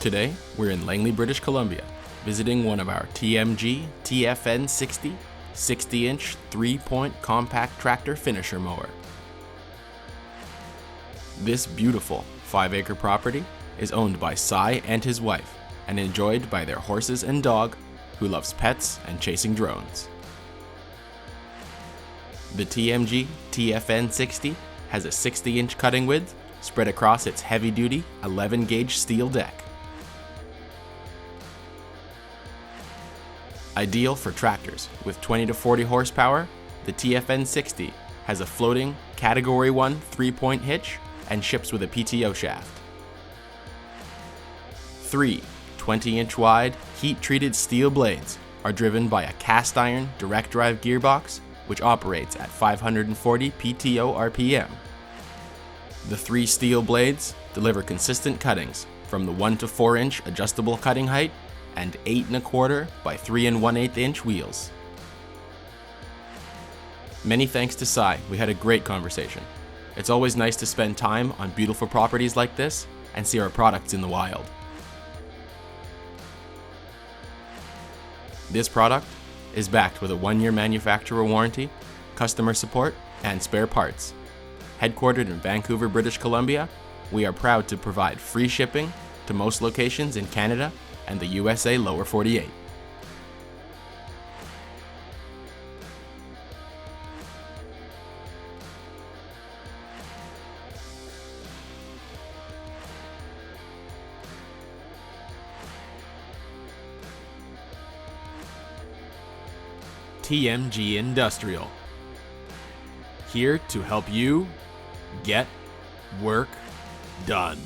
Today, we're in Langley, British Columbia, visiting one of our TMG-TFN60 60-inch 3-point compact tractor finisher mower. This beautiful 5-acre property is owned by Cy and his wife and enjoyed by their horses and dog, who loves pets and chasing drones. The TMG-TFN60 has a 60-inch cutting width spread across its heavy-duty 11-gauge steel deck. Ideal for tractors with 20 to 40 horsepower, the TFN60 has a floating Category 1 3-point hitch and ships with a PTO shaft. 3 20-inch wide heat-treated steel blades are driven by a cast iron direct drive gearbox which operates at 540 PTO RPM. The 3 steel blades deliver consistent cuttings from the 1 to 4 inch adjustable cutting height and 8 1/4 by 3 1/8 inch wheels. Many thanks to Cy, we had a great conversation. It's always nice to spend time on beautiful properties like this and see our products in the wild. This product is backed with a 1-year manufacturer warranty, customer support, and spare parts. Headquartered in Vancouver, British Columbia, we are proud to provide free shipping to most locations in Canada and the USA Lower 48. TMG Industrial. Here to help you get work done.